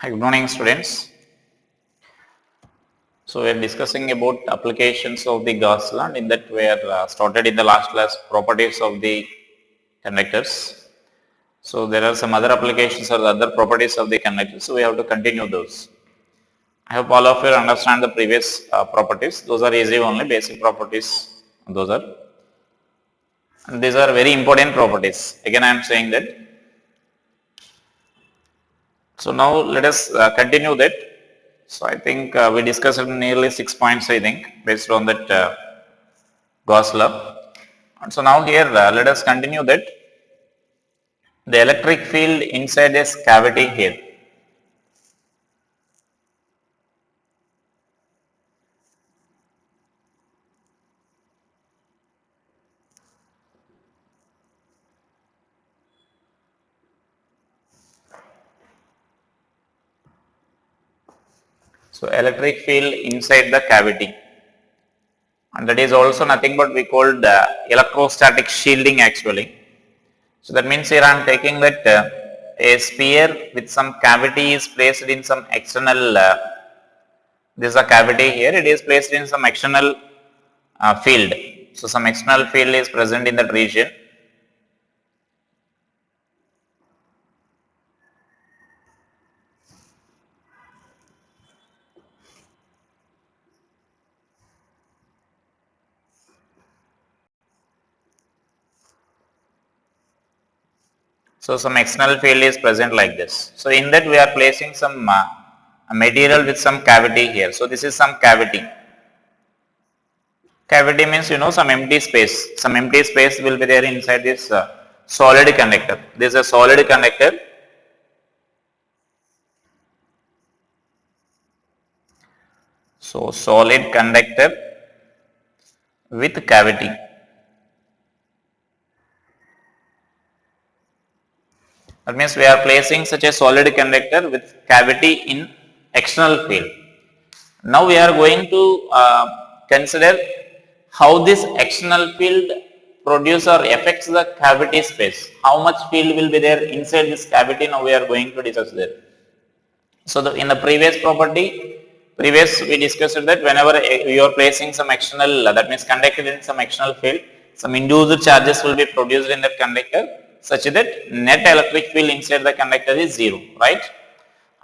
Hi, good morning students. So we are discussing about applications of the Gauss law. In that we are started in the last class properties of the conductors. So there are some other applications or the other properties of the conductors. So we have to continue those. I hope all of you understand the previous properties. Those are easy only, basic properties. Those are. And these are very important properties. Again I am saying that. So now let us continue that. So I think we discussed nearly 6 points I think based on that Gauss law. And so now here let us continue that the electric field inside this cavity here. So electric field inside the cavity, and that is also nothing but we called electrostatic shielding actually. So that means here I am taking that a sphere with some cavity is placed in some external, this is a cavity here, it is placed in some external field. So some external field is present in that region. So some external field is present like this. So in that we are placing some material with some cavity here. So this is some cavity. Cavity means some empty space. Some empty space will be there inside this solid conductor. This is a solid conductor. So solid conductor with cavity. That means we are placing such a solid conductor with cavity in external field. Now we are going to consider how this external field produces or affects the cavity space. How much field will be there inside this cavity, now we are going to discuss that. So in the previous property, we discussed that whenever you are placing some external, that means conductor in some external field, some induced charges will be produced in that conductor such that net electric field inside the conductor is 0, right?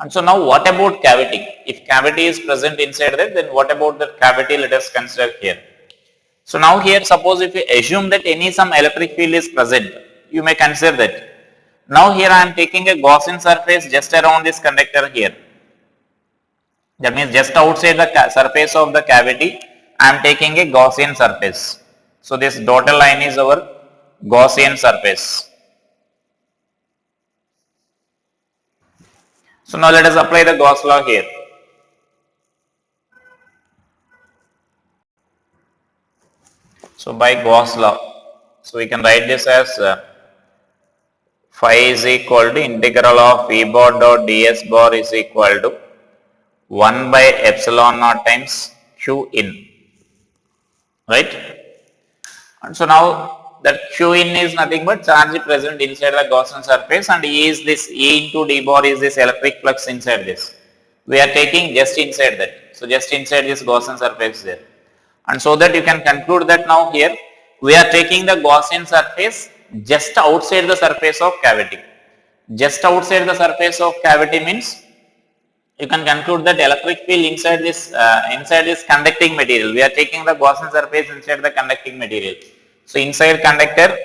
And so now what about cavity? If cavity is present inside that, then what about the cavity? Let us consider here. So now here suppose if you assume that some electric field is present, you may consider that. Now here I am taking a Gaussian surface just around this conductor here. That means just outside the surface of the cavity, I am taking a Gaussian surface. So this dotted line is our Gaussian surface. So now let us apply the Gauss law here. So by Gauss law, so we can write this as phi is equal to integral of V bar dot ds bar is equal to 1 by epsilon naught times q in, right? And so now that q in is nothing but charge present inside the Gaussian surface, and E is this E into d bar is this electric flux inside this. We are taking just inside that. So just inside this Gaussian surface there. And so that you can conclude that now here we are taking the Gaussian surface just outside the surface of cavity. Just outside the surface of cavity means you can conclude that electric field inside this conducting material. We are taking the Gaussian surface inside the conducting material. So inside conductor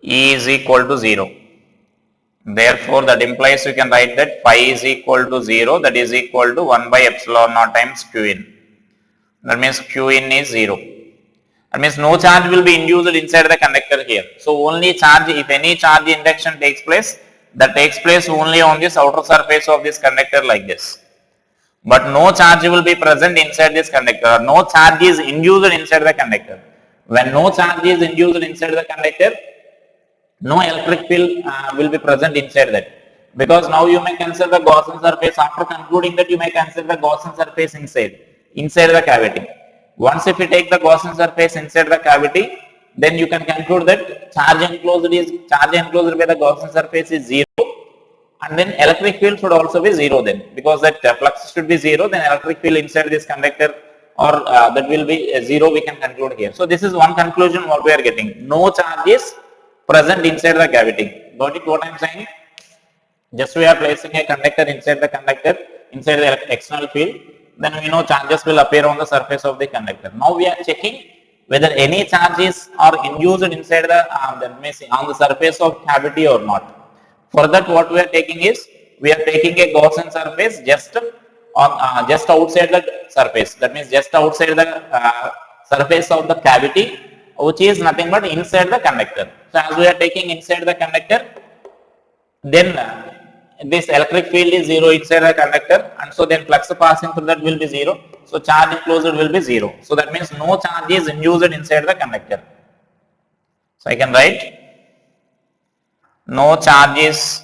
E is equal to 0. Therefore, that implies you can write that phi is equal to 0, that is equal to 1 by epsilon naught times q in. That means q in is 0. That means no charge will be induced inside the conductor here. So only charge, if any charge induction takes place, that takes place only on this outer surface of this conductor like this. But no charge will be present inside this conductor. No charge is induced inside the conductor. When no charge is induced inside the conductor, no electric field will be present inside that. Because now you may consider the Gaussian surface, after concluding that you may consider the Gaussian surface inside the cavity. Once if you take the Gaussian surface inside the cavity, then you can conclude that charge enclosed by the Gaussian surface is 0, and then electric field should also be 0 then, because that flux should be 0, then electric field inside this conductor or that will be 0, we can conclude here. So this is one conclusion what we are getting. No charge is present inside the cavity. Got it what I am saying? Just we are placing a conductor inside the conductor, inside the external field, then we know charges will appear on the surface of the conductor. Now we are checking whether any charges are induced inside the that means on the surface of cavity or not. For that, what we are taking is, we are taking a Gaussian surface just on just outside the surface. That means just outside the surface of the cavity, which is nothing but inside the conductor. So as we are taking inside the conductor, then this electric field is 0 inside the conductor, and so then flux passing through that will be 0. So charge enclosed will be 0. So that means no charge is induced inside the conductor. So I can write no charge is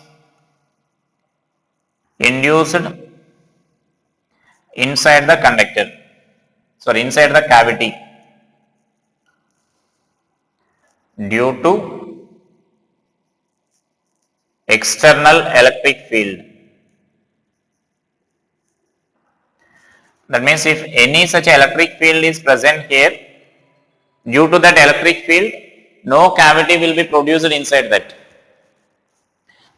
induced inside the conductor, sorry, inside the cavity due to external electric field. That means if any such electric field is present here, due to that electric field, no cavity will be produced inside that.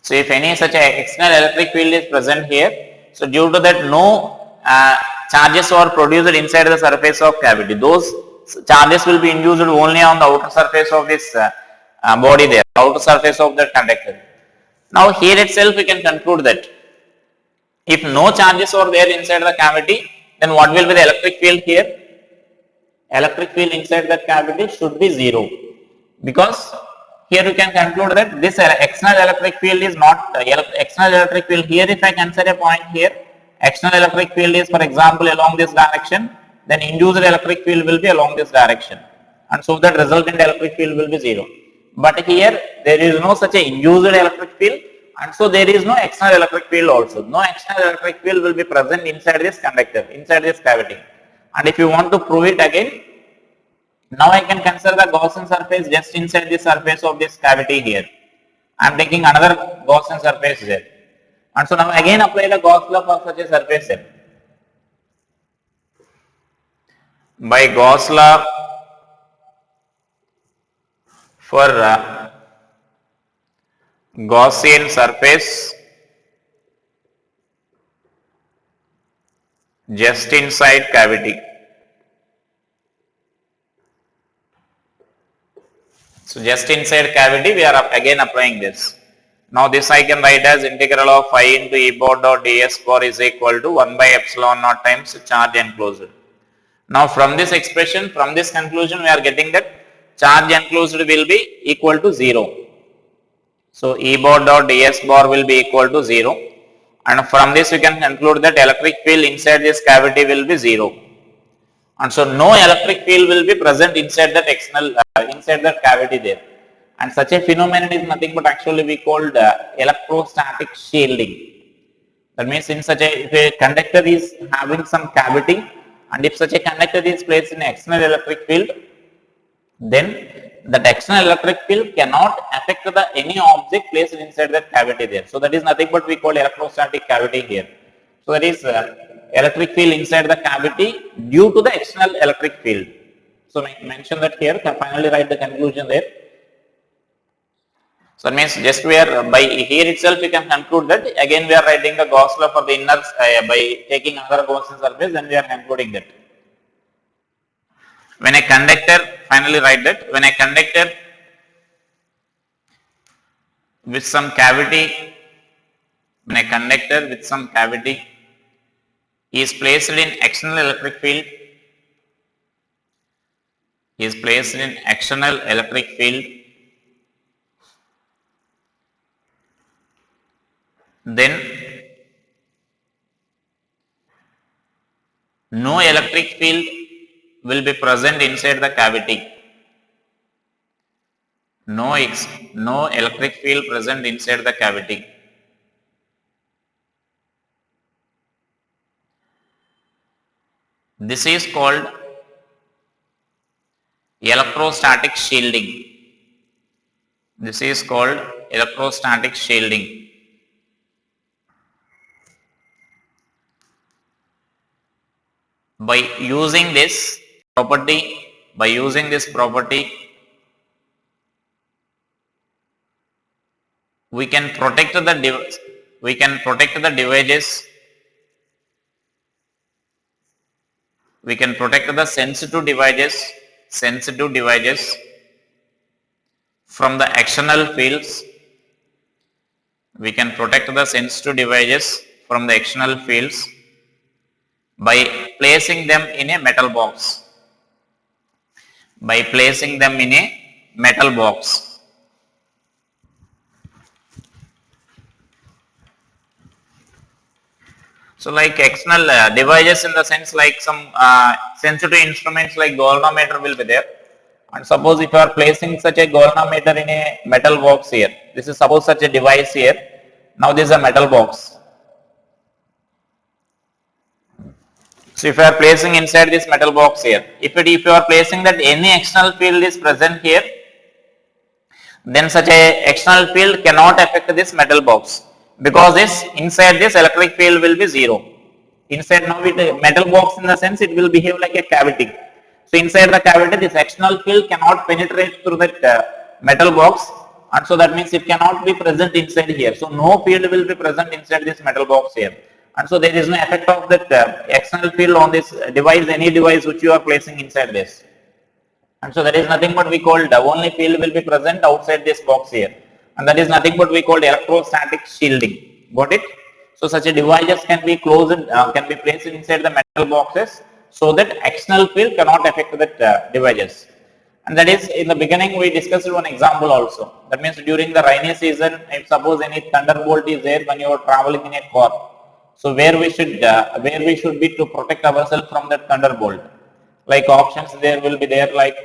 So if any such external electric field is present here, so due to that no charges are produced inside the surface of cavity. Those charges will be induced only on the outer surface of this body there, outer surface of the conductor. Now here itself we can conclude that if no charges are there inside the cavity, then what will be the electric field here? Electric field inside that cavity should be 0, because here you can conclude that this external electric field is not external electric field. Here if I consider a point here, external electric field is for example along this direction, then induced electric field will be along this direction, and so that resultant electric field will be 0. But here there is no such a induced electric field, and so there is no external electric field also. No external electric field will be present inside this conductor, inside this cavity. And if you want to prove it again, now I can consider the Gaussian surface just inside the surface of this cavity here. I am taking another Gaussian surface there. And so now again apply the Gauss law for such a surface there. By Gauss law for Gaussian surface just inside cavity. So just inside cavity we are again applying this. Now this I can write as integral of phi into E bar dot ds bar is equal to 1 by epsilon naught times charge enclosed. Now from this expression, from this conclusion, we are getting that charge enclosed will be equal to 0. So E bar dot ds bar will be equal to 0, and from this we can conclude that electric field inside this cavity will be 0. And so no electric field will be present inside that external inside that cavity there. And such a phenomenon is nothing but actually we called electrostatic shielding. That means in such a, if a conductor is having some cavity, and if such a conductor is placed in external electric field, then that external electric field cannot affect the any object placed inside that cavity there. So that is nothing but we call electrostatic cavity here. So that is electric field inside the cavity due to the external electric field. So mention that here, can finally write the conclusion there. So that means just we are by here itself we can conclude that again we are writing the Gauss law for the inner by taking another Gaussian surface, then we are concluding that. When a conductor, finally write that, when a conductor with some cavity, when a conductor with some cavity is placed in external electric field, is placed in external electric field, then no electric field will be present inside the cavity. No electric field present inside the cavity. This is called electrostatic shielding. This is called electrostatic shielding. By using this property, we can protect the devices. We can protect the sensitive devices from the external fields. We can protect the sensitive devices from the external fields by placing them in a metal box. So like external devices in the sense like some sensitive instruments like galvanometer will be there. And suppose if you are placing such a galvanometer in a metal box here, this is suppose such a device here. Now this is a metal box. So if you are placing inside this metal box here, if you are placing that any external field is present here, then such a external field cannot affect this metal box, because inside this electric field will be zero. Inside now with a metal box, in the sense it will behave like a cavity. So inside the cavity this external field cannot penetrate through that metal box, and so that means it cannot be present inside here. So no field will be present inside this metal box here, and so there is no effect of that external field on this device, any device which you are placing inside this. And so that is nothing but we called only field will be present outside this box here, and that is nothing but we called electrostatic shielding. Got it? So such a devices can be closed, can be placed inside the metal boxes, so that external field cannot affect that devices. And that is, in the beginning we discussed one example also. That means during the rainy season, if suppose any thunderbolt is there when you are traveling in a car, so where we should be to protect ourselves from that thunderbolt. Like options there will be there, like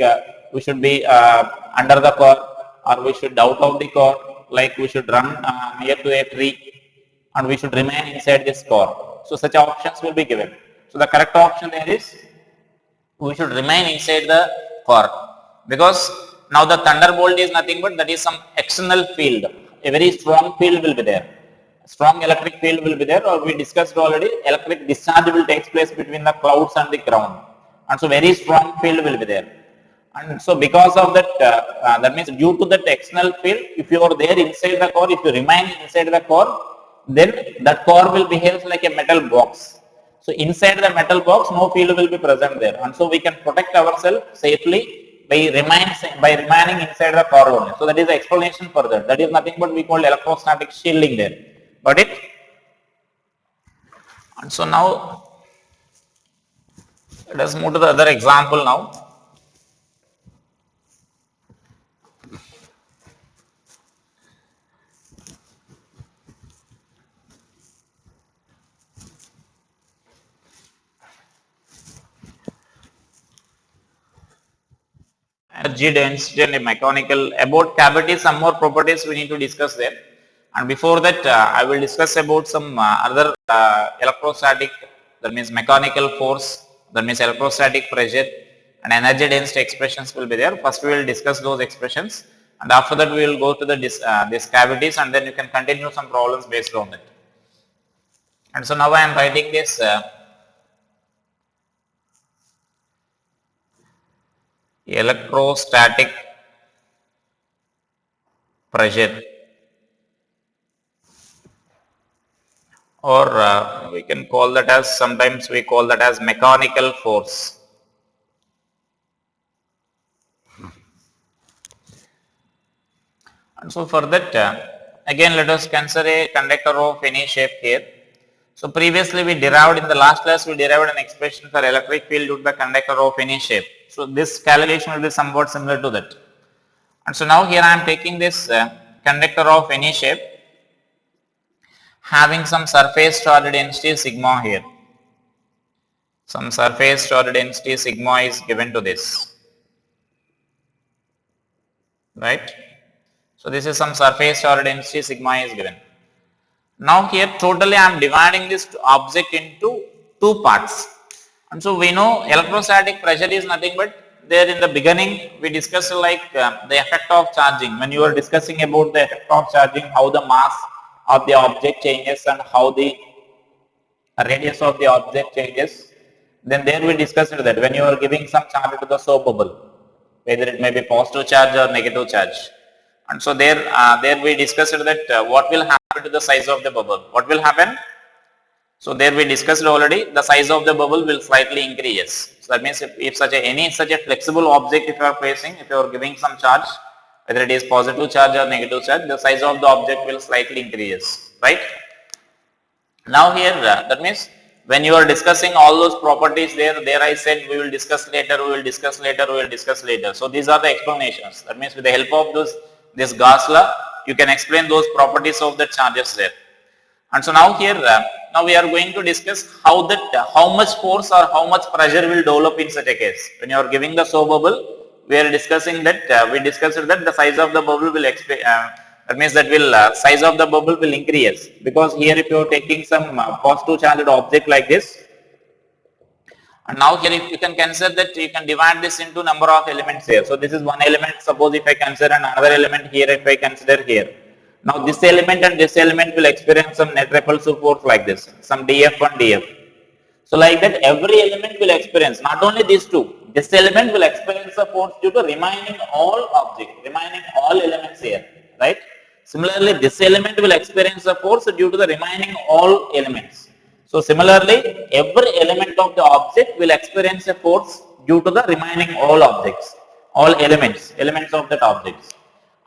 we should be under the car, or we should out of the car, like we should run near to a tree, and we should remain inside this car. So such options will be given. So the correct option there is we should remain inside the car, because now the thunderbolt is nothing but that is some external field. A very strong field will be there. Strong electric field will be there, or we discussed already, electric discharge will take place between the clouds and the ground, and so very strong field will be there. And so because of that, that means due to that external field, if you are there inside the core, if you remain inside the core, then that core will behave like a metal box. So inside the metal box, no field will be present there, and so we can protect ourselves safely by remaining inside the core only. So that is the explanation for that. That is nothing but we call electrostatic shielding there. Got it? And so now let us move to the other example now. Energy density and mechanical. About cavity, some more properties we need to discuss there. And before that, I will discuss about some other electrostatic, that means mechanical force, that means electrostatic pressure, and energy density expressions will be there. First we will discuss those expressions, and after that we will go to the these cavities, and then you can continue some problems based on that. And so now I am writing this electrostatic pressure, or we can call that as, sometimes we call that as mechanical force. And so for that, again let us consider a conductor of any shape here. So previously we derived, in the last class we derived an expression for electric field due to the conductor of any shape. So this calculation will be somewhat similar to that. And so now here I am taking this conductor of any shape having some surface charge density sigma here. Some surface charge density sigma is given to this, right? So this is some surface charge density sigma is given. Now here totally I am dividing this object into two parts. And so we know electrostatic pressure is nothing but there in the beginning we discussed like the effect of charging. When you are discussing about the effect of charging, how the mass of the object changes and how the radius of the object changes, then there we discussed that when you are giving some charge to the soap bubble, whether it may be positive charge or negative charge, and so there we discussed that what will happen to the size of the bubble. What will happen? So there we discussed already, the size of the bubble will slightly increase. So that means if any such a flexible object if you are placing, if you are giving some charge, whether it is positive charge or negative charge, the size of the object will slightly increase, right? Now here that means when you are discussing all those properties, there I said we will discuss later, we will discuss later, we will discuss later. So these are the explanations. That means with the help of this Gauss law, you can explain those properties of the charges there. And so now here, now we are going to discuss how much force or how much pressure will develop in such a case. When you are giving the soap bubble, we are discussing that, we discussed that the size of the bubble will that means that size of the bubble will increase, because here if you are taking some positive charged object like this, and now here if you can consider that you can divide this into number of elements here. So this is one element, suppose if I consider another element here, if I consider here. Now this element and this element will experience some net repulsive force like this, some dF and dF. So like that every element will experience, not only these two, this element will experience a force due to remaining all elements here, right? Similarly this element will experience a force due to the remaining all elements. So similarly every element of the object will experience a force due to the remaining all objects, all elements of that objects.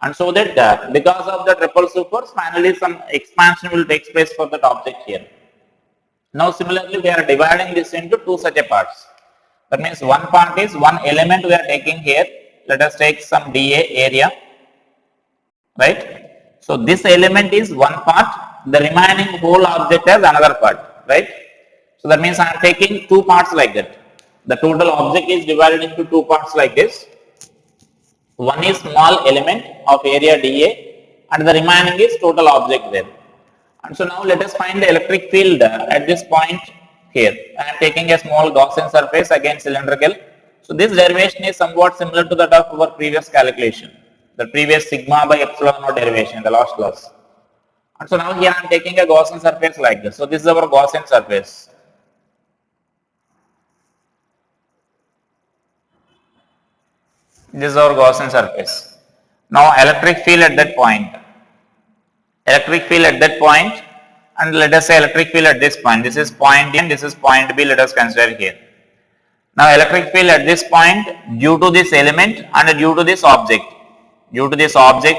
And so that because of that repulsive force, finally some expansion will take place for that object here. Now similarly we are dividing this into two such a parts. That means one part is one element we are taking here. Let us take some dA area, right? So this element is one part, the remaining whole object as another part, right? So that means I am taking two parts like that. The total object is divided into two parts like this. One is small element of area dA and the remaining is total object there. And so now let us find the electric field at this point here. I am taking a small Gaussian surface, again cylindrical. So this derivation is somewhat similar to that of our previous calculation, the previous sigma by epsilon naught derivation, the last class. And so now here I am taking a Gaussian surface like this. So this is our Gaussian surface. This is our Gaussian surface. Now electric field at that point, and let us say electric field at this point. This is point A and this is point B, let us consider here. Now electric field at this point due to this element and due to this object,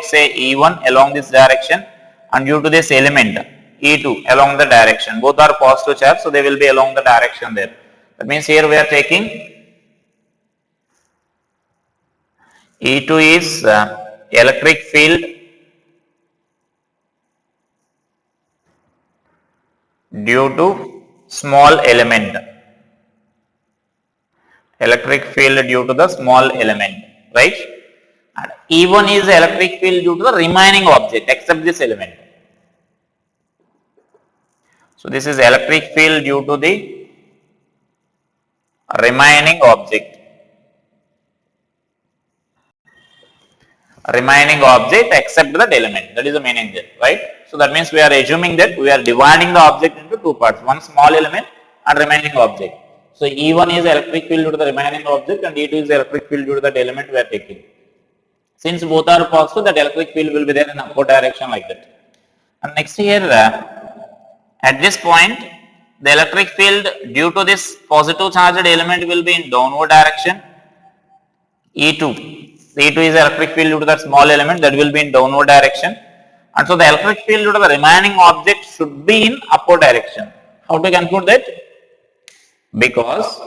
say E1 along this direction and due to this element E2 along the direction, both are positive charge, so they will be along the direction there. That means here we are taking E2 is electric field due to small element, right? And E1 is electric field due to the remaining object except this element. So this is electric field due to the remaining object, except that element. That is the meaning there, right? So that means we are assuming that we are dividing the object into two parts, one small element and remaining object. So E1 is electric field due to the remaining object and E2 is electric field due to that element we are taking. Since both are positive, that electric field will be there in upward direction like that. And next here, at this point, the electric field due to this positive charged element will be in downward direction. E2 is electric field due to that small element, that will be in downward direction. And so the electric field due to the remaining object should be in upward direction. How to conclude that? Because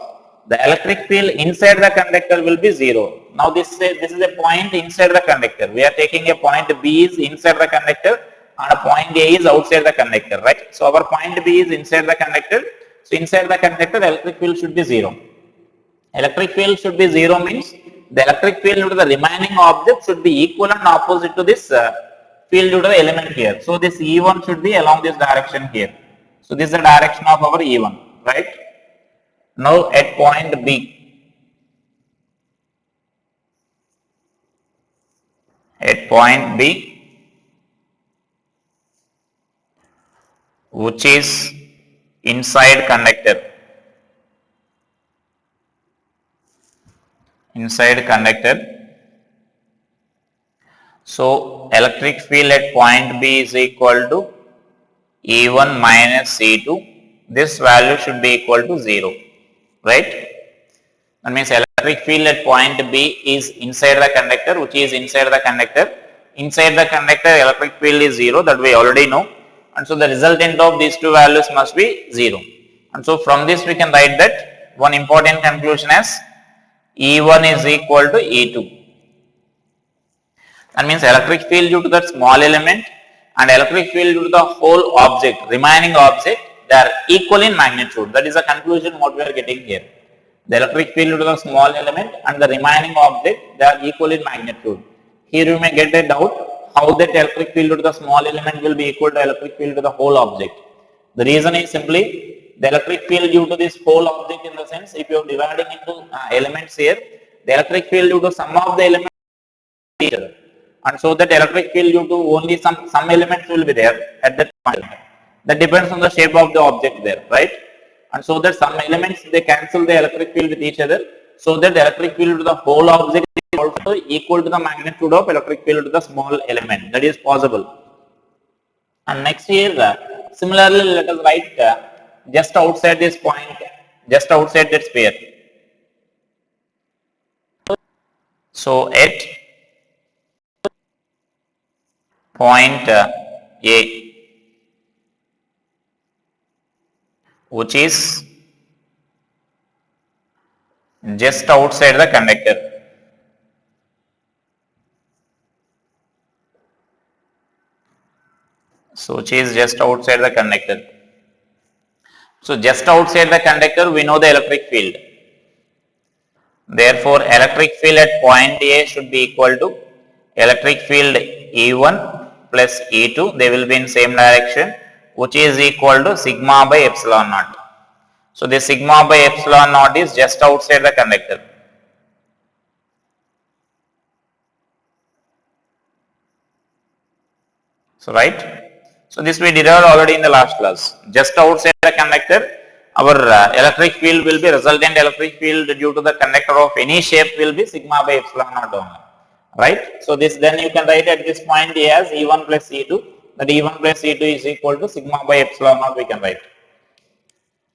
the electric field inside the conductor will be 0. Now this is a point inside the conductor. We are taking a point B is inside the conductor and a point A is outside the conductor, right? So our point B is inside the conductor. So inside the conductor, the electric field should be 0. Electric field should be 0 means the electric field due to the remaining object should be equal and opposite to this field due to the element here. So this E1 should be along this direction here. So this is the direction of our E1, right? Now at point B, at point B, which is inside conductor. Inside conductor. So electric field at point B is equal to E1 minus E2. This value should be equal to 0, right? That means electric field at point B is inside the conductor, which is inside the conductor. Inside the conductor, electric field is 0, that we already know. And so the resultant of these two values must be 0. And so from this we can write that one important conclusion as E1 is equal to E2. That means electric field due to that small element and electric field due to the whole object, remaining object, they are equal in magnitude. That is the conclusion what we are getting here. The electric field due to the small element and the remaining object, they are equal in magnitude. Here you may get a doubt how that electric field due to the small element will be equal to electric field to the whole object. The reason is simply the electric field due to this whole object, in the sense if you are dividing into elements here, the electric field due to some of the elements each other. And so that electric field due to only some elements will be there at that point. That depends on the shape of the object there, right? And so that some elements they cancel the electric field with each other, so that the electric field to the whole object is also equal to the magnitude of electric field to the small element. That is possible. And next here, similarly, let us write just outside this point, just outside that sphere. So at point A, which is just outside the conductor. So which is just outside the conductor. So just outside the conductor we know the electric field. Therefore electric field at point A should be equal to electric field E1 plus E2, they will be in same direction, which is equal to sigma by epsilon naught. So this sigma by epsilon naught is just outside the conductor. So right. So this we derived already in the last class. Just outside the conductor, our electric field will be resultant electric field due to the conductor of any shape will be sigma by epsilon naught only. Right. So this then you can write at this point A as E1 plus E2. That E1 plus E2 is equal to sigma by epsilon naught we can write.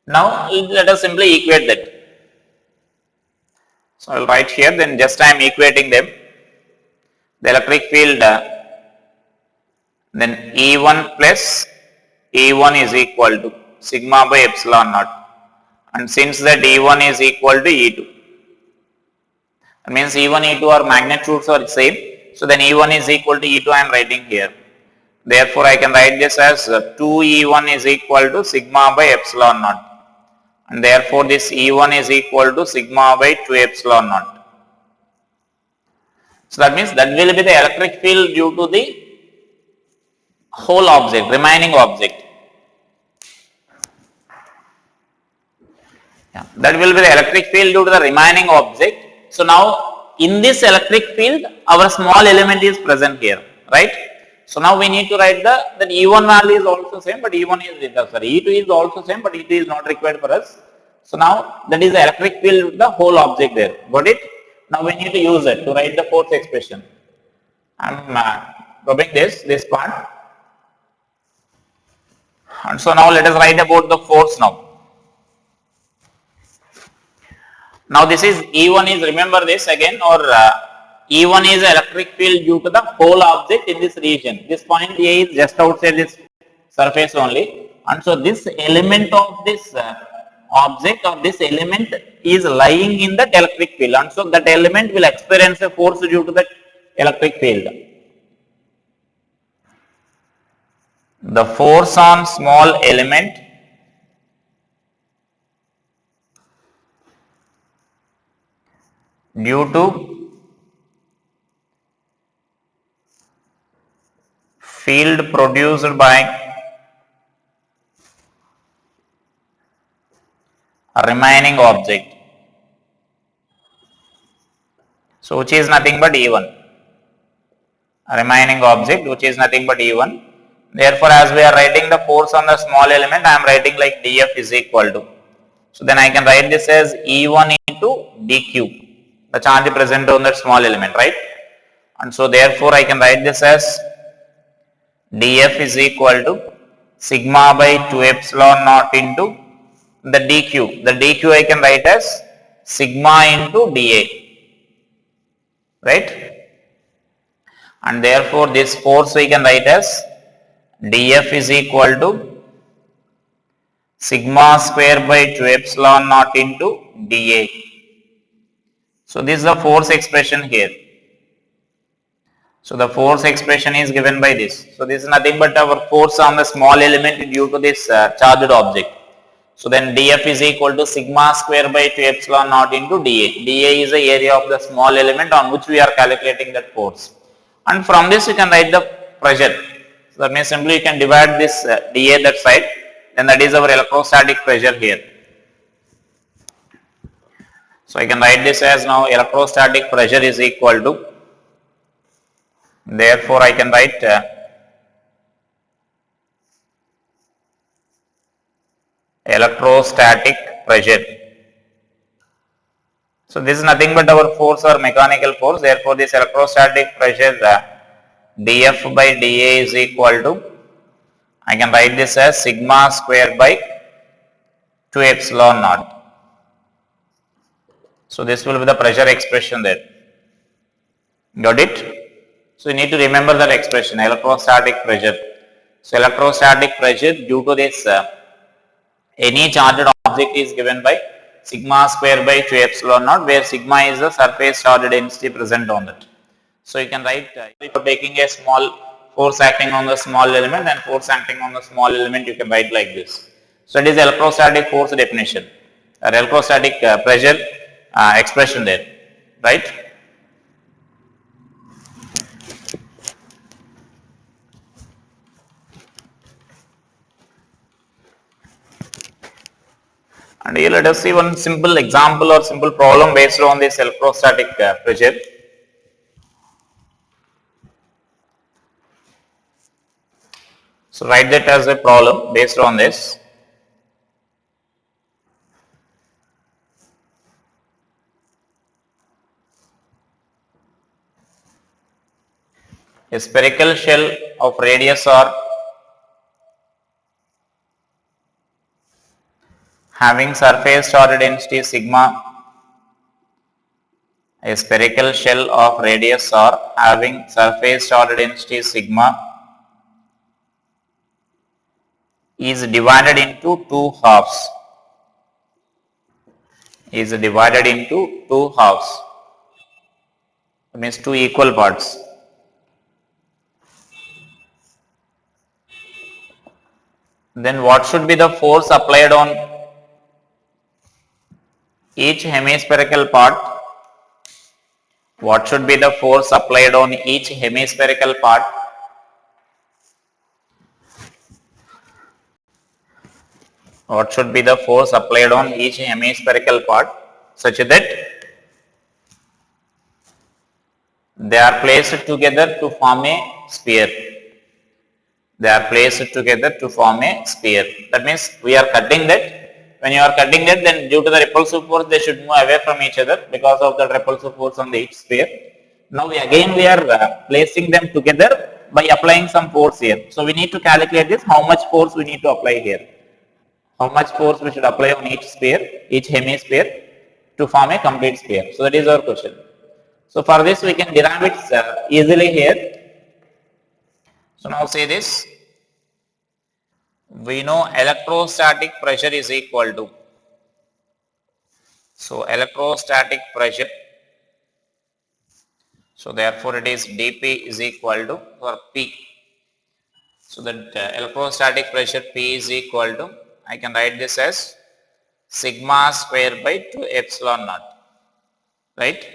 Now let us simply equate that. So I will write here, then just I am equating them. The electric field then E1 plus E1 is equal to sigma by epsilon naught, and since that E1 is equal to E2, that means E1 E2 are magnitudes are same, so then E1 is equal to E2 I am writing here. Therefore I can write this as 2E1 is equal to sigma by epsilon naught, and therefore this E1 is equal to sigma by 2 epsilon naught. So that means that will be the electric field due to the whole object, remaining object. Yeah, that will be the electric field due to the remaining object. So now in this electric field our small element is present here, right? So now we need to write that E1 value is also same, but E2 is also same, but E2 is not required for us. So now that is the electric field with the whole object there. Got it? Now we need to use it to write the force expression. I am dropping this part. And so now let us write about the force now. Now this is E1 is, remember this again, or E1 is electric field due to the whole object in this region. This point A is just outside this surface only, and so this element of this object or this element is lying in that electric field, and so that element will experience a force due to that electric field. The force on small element due to field produced by a remaining object. So which is nothing but E1. remaining object, which is nothing but E1. Therefore, as we are writing the force on the small element, I am writing like dF is equal to. So then I can write this as E1 into dq, the charge present on that small element, right? And so therefore I can write this as dF is equal to sigma by 2 epsilon naught into the dq. The dq I can write as sigma into dA, right? And therefore this force we can write as dF is equal to sigma square by 2 epsilon naught into dA. So this is the force expression here. So the force expression is given by this. So this is nothing but our force on the small element due to this charged object. So then dF is equal to sigma square by 2 epsilon naught into dA. dA is the area of the small element on which we are calculating that force. And from this you can write the pressure. So that means simply you can divide this dA that side, then that is our electrostatic pressure here. So I can write this as now electrostatic pressure is equal to, therefore I can write electrostatic pressure. So this is nothing but our force or mechanical force. Therefore this electrostatic pressure dF by dA is equal to, I can write this as sigma square by 2 epsilon naught. So this will be the pressure expression there. Got it? So you need to remember that expression, electrostatic pressure. So electrostatic pressure due to this any charged object is given by sigma square by 2 epsilon naught, where sigma is the surface charge density present on it. So you can write if you are taking a small force acting on the small element and force acting on the small element, you can write like this. So it is electrostatic force definition or electrostatic pressure expression there, right? And here let us see one simple example or simple problem based on this electrostatic pressure. So write that as a problem based on this. A spherical shell of radius r having surface charge density sigma. A spherical shell of radius r having surface charge density sigma is divided into two halves. Is divided into two halves. That means two equal parts. Then what should be the force applied on each hemispherical part? What should be the force applied on each hemispherical part? What should be the force applied on each hemispherical part such that they are placed together to form a sphere. They are placed together to form a sphere. That means we are cutting that. When you are cutting that, then due to the repulsive force, they should move away from each other because of the repulsive force on the each sphere. Now we are placing them together by applying some force here. So we need to calculate this, how much force we need to apply here. How much force we should apply on each sphere, each hemisphere to form a complete sphere. So that is our question. So for this we can derive it easily here. So now say this. We know electrostatic pressure is equal to. So electrostatic pressure. So therefore it is dP is equal to, or P. So that electrostatic pressure P is equal to, I can write this as sigma square by 2 epsilon naught, right?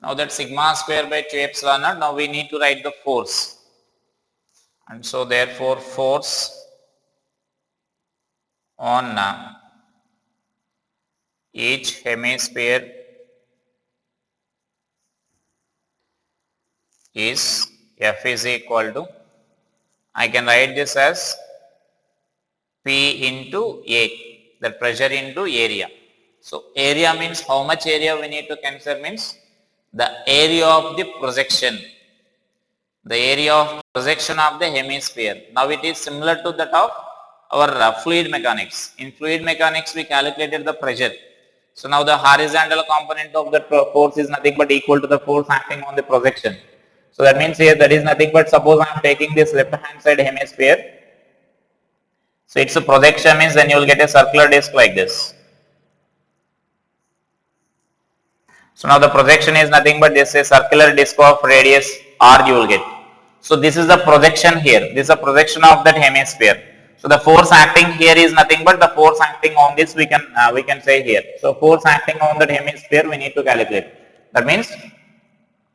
Now that sigma square by 2 epsilon naught, now we need to write the force. And so therefore force on each hemisphere is F is equal to, I can write this as P into A, that pressure into area. So area means how much area we need to consider means the area of the projection. The area of projection of the hemisphere. Now it is similar to that of our fluid mechanics. In fluid mechanics we calculated the pressure. So now the horizontal component of the force is nothing but equal to the force acting on the projection. So that means here that is nothing but, suppose I am taking this left hand side hemisphere. So it's a projection means then you will get a circular disc like this. So now the projection is nothing but this is a circular disc of radius r you will get. So this is the projection here. This is a projection of that hemisphere. So the force acting here is nothing but the force acting on this we can say here. So force acting on that hemisphere we need to calculate. That means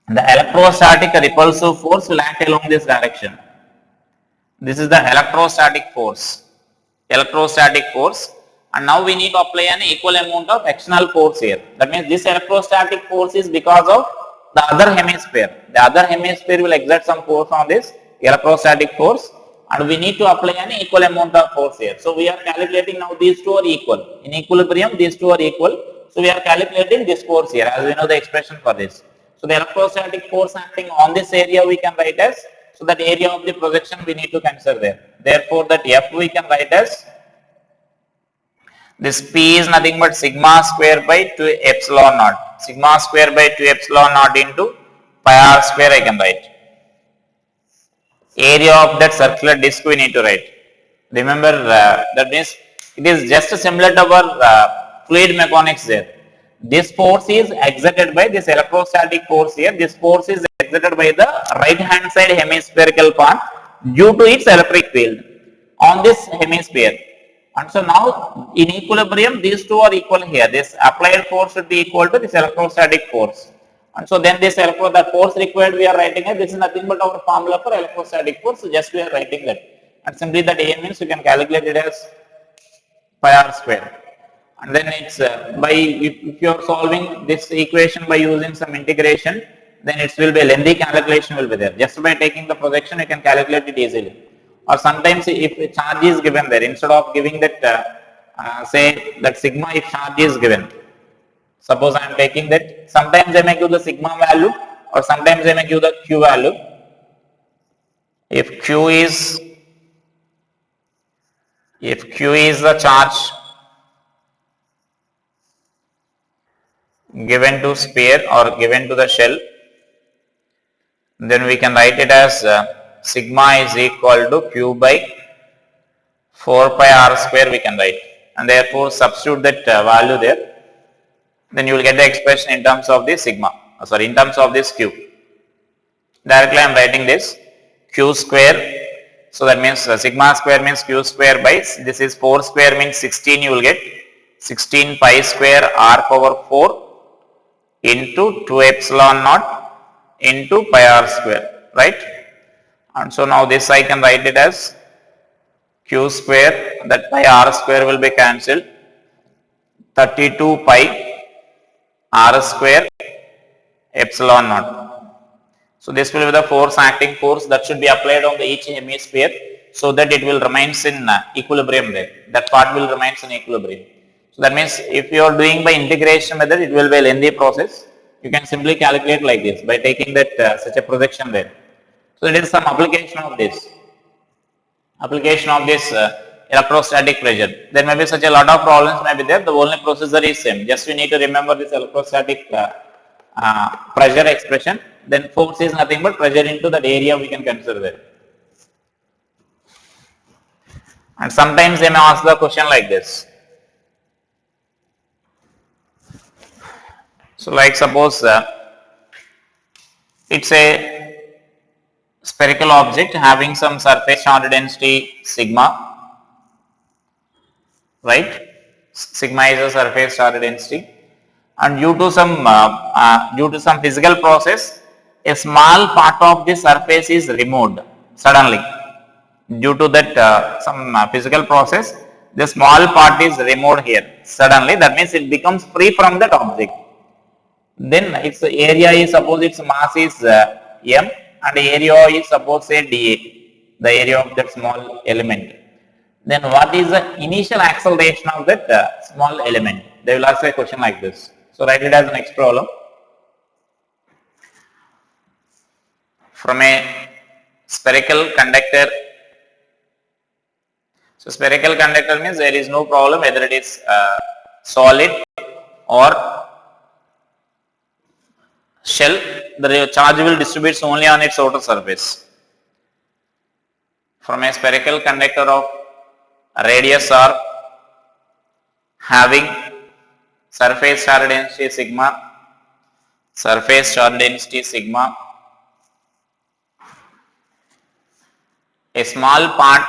the electrostatic repulsive force will act along this direction. This is the electrostatic force. Electrostatic force, and now we need to apply an equal amount of external force here. That means this electrostatic force is because of the other hemisphere. The other hemisphere will exert some force on this electrostatic force, and we need to apply an equal amount of force here. So we are calculating now these two are equal. In equilibrium these two are equal. So we are calculating this force here as we know the expression for this. So the electrostatic force acting on this area we can write as, so that area of the projection we need to consider there. Therefore that F we can write as, this P is nothing but sigma square by 2 epsilon naught. Sigma square by 2 epsilon naught into pi r square I can write. Area of that circular disc we need to write. Remember that means it is just similar to our fluid mechanics there. This force is exerted by this electrostatic force here. This force is exerted by the right hand side hemispherical part due to its electric field on this hemisphere. And so now in equilibrium these two are equal here. This applied force should be equal to this electrostatic force. And so then this the force required we are writing it. This is nothing but our formula for electrostatic force. So just we are writing that. And simply that A means you can calculate it as pi r square. And then it's by if you are solving this equation by using some integration, then it will be a lengthy calculation will be there. Just by taking the projection you can calculate it easily. Or sometimes if a charge is given there, instead of giving that say that sigma, if charge is given, suppose I am taking that, sometimes I may give the sigma value or sometimes I may give the q value. If q is the charge given to sphere or given to the shell, then we can write it as sigma is equal to q by 4 pi r square we can write, and therefore substitute that value there, then you will get the expression in terms of this sigma, in terms of this q. Directly I am writing this q square, so that means sigma square means q square by, this is 4 square means 16, you will get 16 pi square r power 4 into 2 epsilon naught into pi r square, right? And so now this I can write it as q square, that pi r square will be cancelled, 32 pi r square epsilon naught. So this will be the force acting force that should be applied on the each hemisphere, so that it will remains in equilibrium there. That part will remains in equilibrium. So that means if you are doing by integration method, it will be a lengthy process. You can simply calculate like this by taking that such a projection there. So it is some application of this. Electrostatic pressure. There may be such a lot of problems may be there. The only procedure is same. Just we need to remember this electrostatic pressure expression. Then force is nothing but pressure into that area we can consider there. And sometimes they may ask the question like this. So like suppose it's a spherical object having some surface charge density sigma, right? Sigma is a surface charge density, and due to some physical process, a small part of the surface is removed suddenly. Due to that some physical process, the small part is removed here suddenly. That means it becomes free from that object. Then its area is, suppose its mass is m, and the area is suppose say dA, the area of that small element. Then what is the initial acceleration of that small element? They will ask a question like this. So write it as the next problem. From a spherical conductor. So spherical conductor means there is no problem whether it is solid or shell, the charge will distribute only on its outer surface. From a spherical conductor of radius r having surface charge density sigma, surface charge density sigma, a small part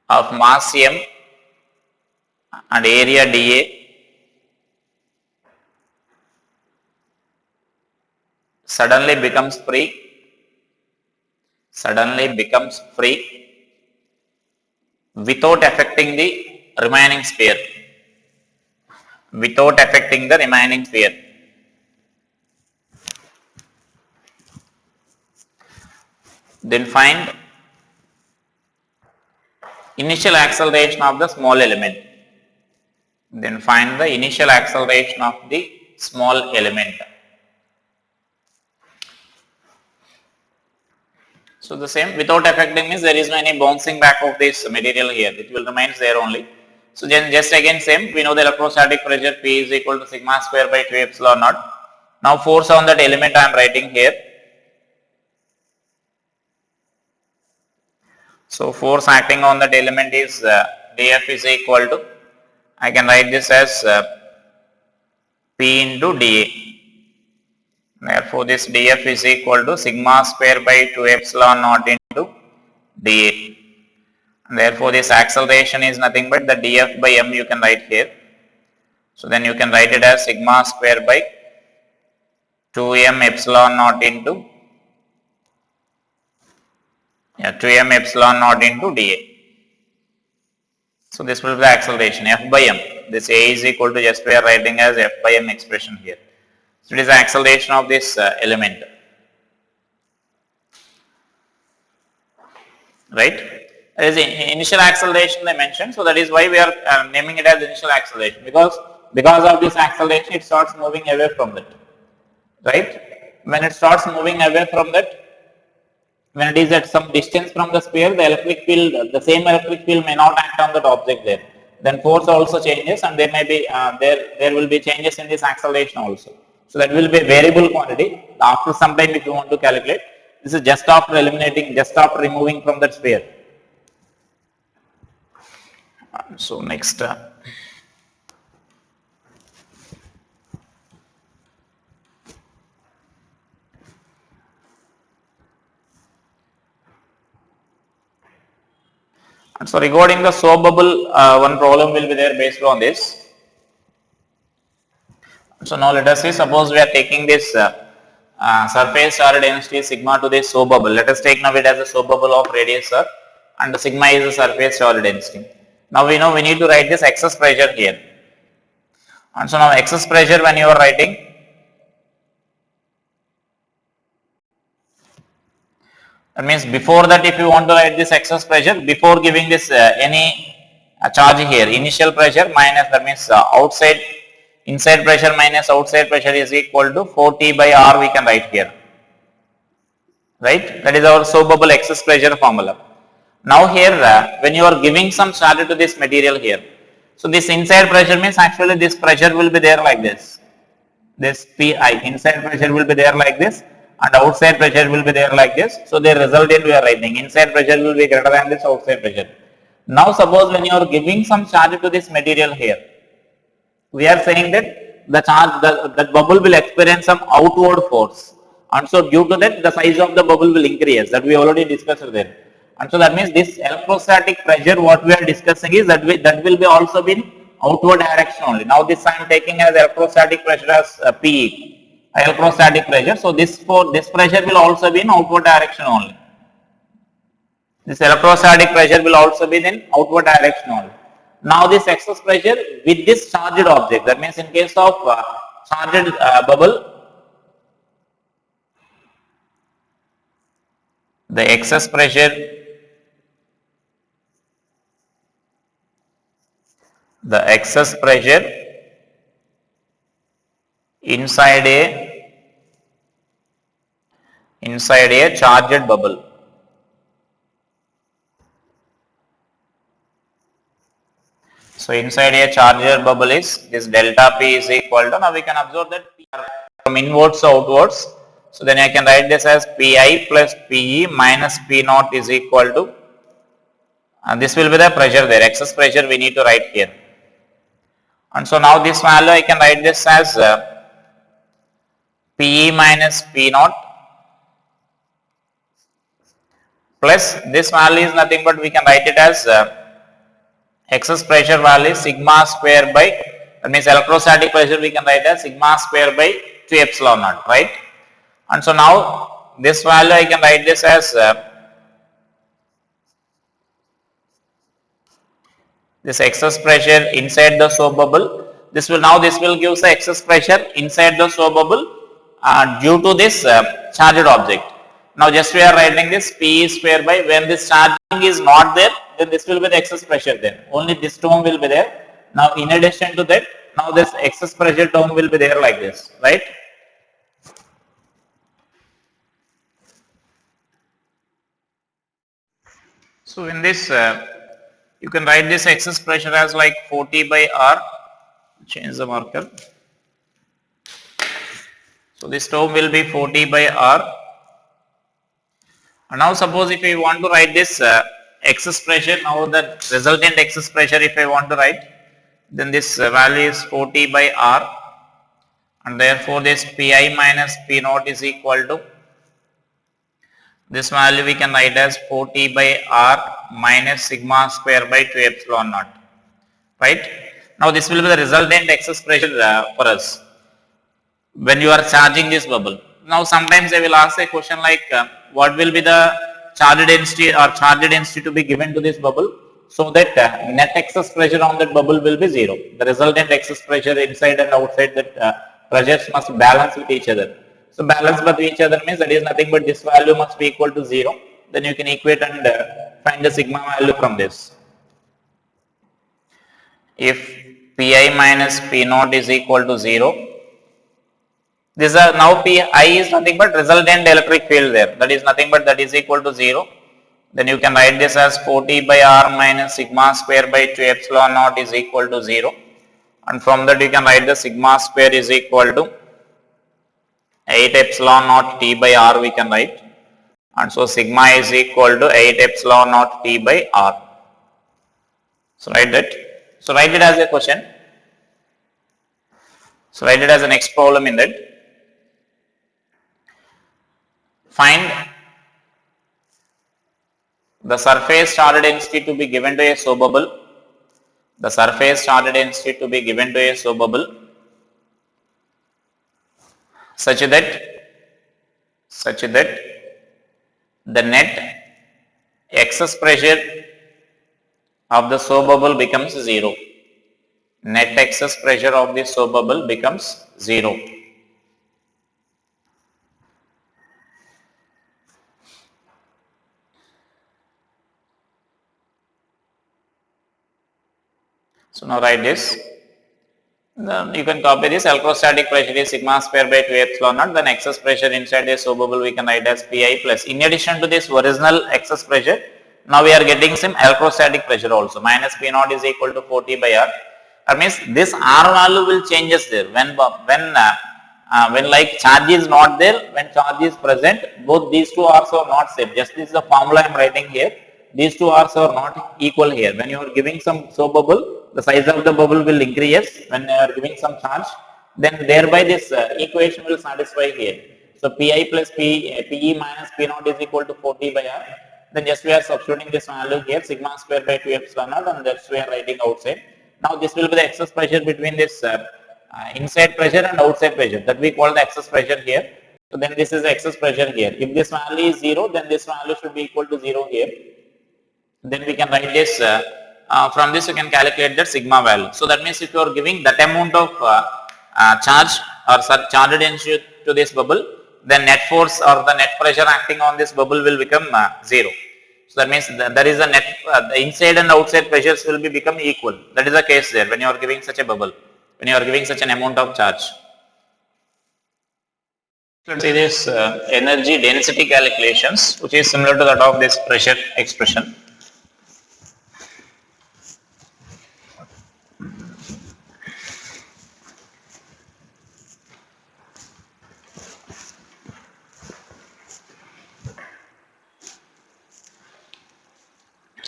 of mass m and area dA suddenly becomes free without affecting the remaining sphere. Then find initial acceleration of the small element. So the same without affecting means there is no any bouncing back of this material here. It will remain there only. So then just again same, we know the electrostatic pressure P is equal to sigma square by 2 epsilon naught. Now force on that element I am writing here. So force acting on that element is dF is equal to, I can write this as P into dA. Therefore this dF is equal to sigma square by 2 epsilon naught into dA. And therefore this acceleration is nothing but the dF by m you can write here. So then you can write it as sigma square by 2m epsilon naught into 2m epsilon naught into dA. So this will be the acceleration F by m. This A is equal to just we are writing as F by m expression here. So it is the acceleration of this element, right? There is initial acceleration they mentioned, so that is why we are naming it as initial acceleration, because of this acceleration it starts moving away from that, right? When it starts moving away from that, when it is at some distance from the sphere, the electric field, the same electric field may not act on that object there. Then force also changes, and there may be there will be changes in this acceleration also. So that will be a variable quantity. After some time, if you want to calculate, this is just after removing from that sphere. So next. So regarding the soap bubble, one problem will be there based on this. So now let us say, suppose we are taking this surface charge density sigma to this soap bubble. Let us take now it as a soap bubble of radius r, and the sigma is the surface charge density. Now we know we need to write this excess pressure here. And so now excess pressure when you are writing, that means before that if you want to write this excess pressure, before giving this any charge here, initial pressure minus, that means inside pressure minus outside pressure is equal to 4T by R we can write here, right? That is our soap bubble excess pressure formula. Now here when you are giving some charge to this material here, so this inside pressure means actually this pressure will be there like this. This Pi, inside pressure will be there like this, and outside pressure will be there like this. So the result in we are writing inside pressure will be greater than this outside pressure. Now suppose when you are giving some charge to this material here, we are saying that the charge, that bubble will experience some outward force, and so due to that the size of the bubble will increase, that we already discussed there. And so that means this electrostatic pressure what we are discussing is that will be also been outward direction only. Now this I am taking as electrostatic pressure as P, electrostatic pressure. So this pressure will also be in outward direction only. This electrostatic pressure will also be in outward direction only. Now this excess pressure with this charged object, that means in case of charged bubble, the excess pressure, inside a charged bubble. So inside a charged bubble is this delta P is equal to, now we can observe that P from inwards to outwards. So then I can write this as Pi plus Pe minus P naught is equal to, and this will be the pressure there, excess pressure we need to write here. And so now this value I can write this as Pe minus P naught plus this value is nothing but we can write it as excess pressure value sigma square by, that means electrostatic pressure we can write as sigma square by 2 epsilon naught, right? And so now this value I can write this as this excess pressure inside the soap bubble. This will give the excess pressure inside the soap bubble due to this charged object. Now just we are writing this P square by, when this charging is not there, then this will be the excess pressure then. Only this term will be there. Now in addition to that, now this excess pressure term will be there like this, right? So in this, you can write this excess pressure as like 40 by R, change the marker. So this term will be 40 by R. And now suppose if I want to write this excess pressure, now the resultant excess pressure if I want to write, then this value is 40 by R, and therefore this Pi minus P naught is equal to, this value we can write as 40 by R minus sigma square by 2 epsilon naught, right? Now this will be the resultant excess pressure for us when you are charging this bubble. Now sometimes I will ask a question like what will be the charge density to be given to this bubble, so that net excess pressure on that bubble will be 0. The resultant excess pressure inside and outside that pressures must balance with each other. So balance with each other means that is nothing but this value must be equal to 0. Then you can equate and find the sigma value from this. If Pi minus P naught is equal to 0, this now Pi is nothing but resultant electric field there, that is nothing but that is equal to 0. Then you can write this as 40 by R minus sigma square by 2 epsilon naught is equal to 0. And from that you can write the sigma square is equal to 8 epsilon naught T by R we can write. And so sigma is equal to 8 epsilon naught T by R. So write that. So write it as a question. So write it as the next problem in that. Find the surface charge density to be given to a soap bubble. The surface charge density to be given to a soap bubble such that the net excess pressure of the soap bubble becomes 0. Net excess pressure of the soap bubble becomes 0. So now write this. Then you can copy this. Electrostatic pressure is sigma square by 2 epsilon naught. Then excess pressure inside a soap bubble we can write as Pi plus. In addition to this original excess pressure, now we are getting some electrostatic pressure also. Minus P naught is equal to 40 by R. That means this R value will changes there when like charge is not there, when charge is present, both these two R's are not same. Just this is the formula I am writing here. These two R's are not equal here. When you are giving some soap bubble, the size of the bubble will increase when you are giving some charge, then thereby this equation will satisfy here. So Pi plus Pe minus P naught is equal to 40 by R. Then just we are substituting this value here, sigma square by 2 epsilon naught, and that's we are writing outside. Now this will be the excess pressure between this inside pressure and outside pressure, that we call the excess pressure here. So then this is the excess pressure here. If this value is 0, then this value should be equal to 0 here. Then we can write this, from this you can calculate the sigma value. So that means if you are giving that amount of charge or charged density to this bubble, then net force or the net pressure acting on this bubble will become 0. So that means there is a net, the inside and outside pressures will be become equal. That is the case there when you are giving such a bubble, when you are giving such an amount of charge. Let's see this energy density calculations, which is similar to that of this pressure expression.